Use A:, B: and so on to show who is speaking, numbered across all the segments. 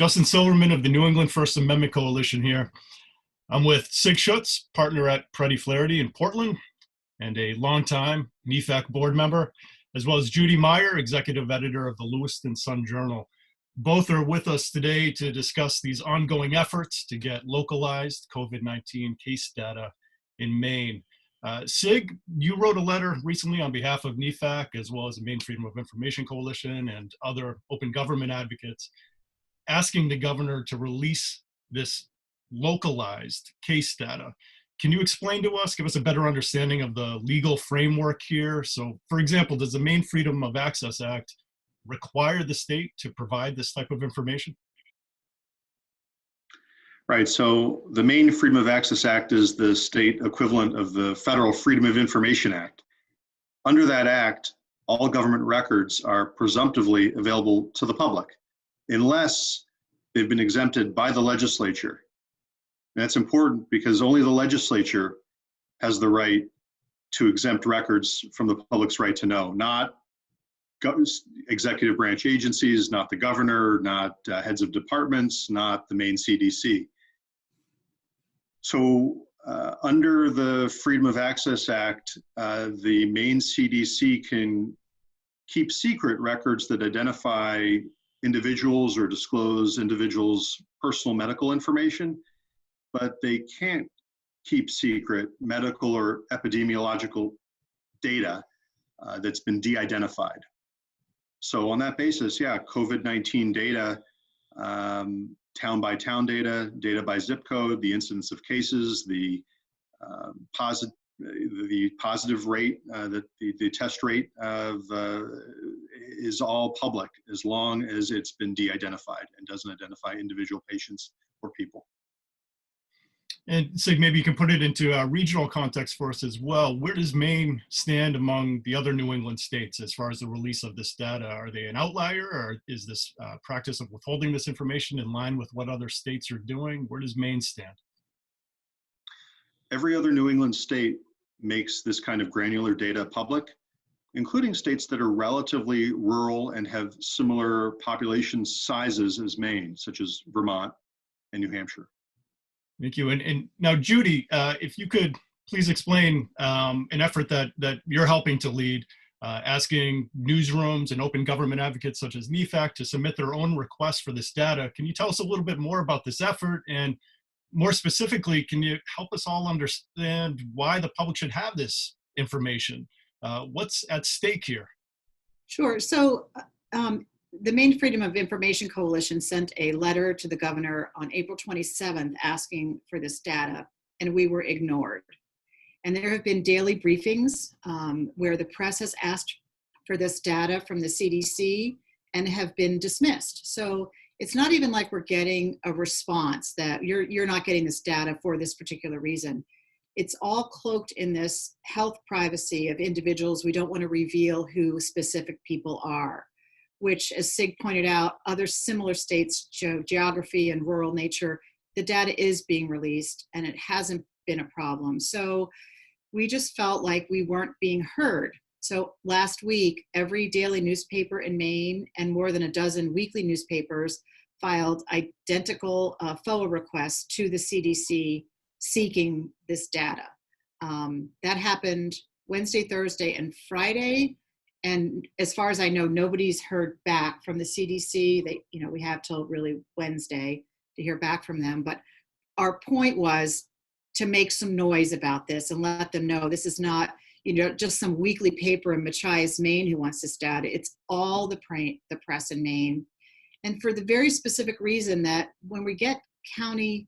A: Justin Silverman of the New England First Amendment Coalition here. I'm with Sig Schutz, partner at Preddy Flaherty in Portland, and a longtime NEFAC board member, as well as Judy Meyer, executive editor of the Lewiston Sun-Journal. Both are with us today to discuss these ongoing efforts to get localized COVID-19 case data in Maine. Sig, you wrote a letter recently on behalf of NEFAC, as well as the Maine Freedom of Information Coalition and other open government advocates, asking the governor to release this localized case data. Can you explain to us, give us a better understanding of the legal framework here? So, for example, does the Maine Freedom of Access Act require the state to provide this type of information?
B: Right, so the Maine Freedom of Access Act is the state equivalent of the Federal Freedom of Information Act. Under that act, all government records are presumptively available to the public, unless they've been exempted by the legislature. And that's important because only the legislature has the right to exempt records from the public's right to know, not executive branch agencies, not the governor, not heads of departments, not the Maine CDC. So under the Freedom of Access Act, the Maine CDC can keep secret records that identify individuals or disclose individuals' personal medical information, but they can't keep secret medical or epidemiological data that's been de-identified. So on that basis, yeah, COVID-19 data, town by town data, data by zip code, the incidence of cases, the positive rate, the test rate of is all public as long as it's been de-identified and doesn't identify individual patients or people.
A: And Sig, maybe you can put it into a regional context for us as well. Where does Maine stand among the other New England states as far as the release of this data? Are they an outlier, or is this practice of withholding this information in line with what other states are doing? Where does Maine stand?
B: Every other New England state makes this kind of granular data public, including states that are relatively rural and have similar population sizes as Maine, such as Vermont and New Hampshire.
A: Thank you. And now, Judy, if you could please explain an effort that you're helping to lead, asking newsrooms and open government advocates such as NEFAC to submit their own requests for this data. Can you tell us a little bit more about this effort? And more specifically, can you help us all understand why the public should have this information? What's at stake here?
C: Sure. So the Maine Freedom of Information Coalition sent a letter to the governor on April 27th asking for this data, and we were ignored. And there have been daily briefings where the press has asked for this data from the CDC and have been dismissed. So it's not even like we're getting a response that you're not getting this data for this particular reason. It's all cloaked in this health privacy of individuals. We don't want to reveal who specific people are, which, as Sig pointed out, other similar states, geography and rural nature, the data is being released and it hasn't been a problem. So we just felt like we weren't being heard. So last week, every daily newspaper in Maine and more than a dozen weekly newspapers filed identical FOA requests to the CDC seeking this data. That happened Wednesday, Thursday, and Friday. And as far as I know, nobody's heard back from the CDC. We have till really Wednesday to hear back from them. But our point was to make some noise about this and let them know this is not, just some weekly paper in Machias, Maine who wants this data. It's all the press in Maine. And for the very specific reason that when we get county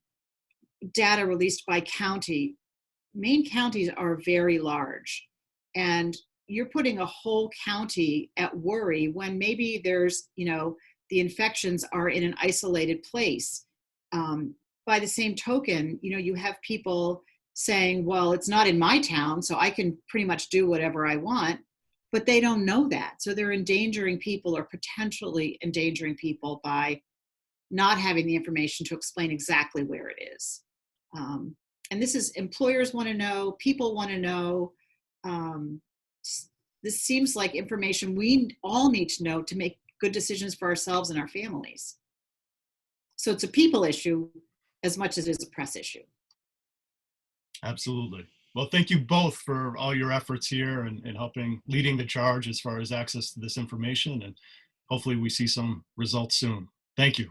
C: data released by county, Maine counties are very large. And you're putting a whole county at worry when maybe there's, the infections are in an isolated place. By the same token, you have people saying, well, it's not in my town, so I can pretty much do whatever I want, but they don't know that. So they're endangering people or potentially endangering people by not having the information to explain exactly where it is. And this is, employers want to know, people want to know. This seems like information we all need to know to make good decisions for ourselves and our families. So it's a people issue as much as it is a press issue.
A: Absolutely. Well, thank you both for all your efforts here and helping leading the charge as far as access to this information. And hopefully we see some results soon. Thank you.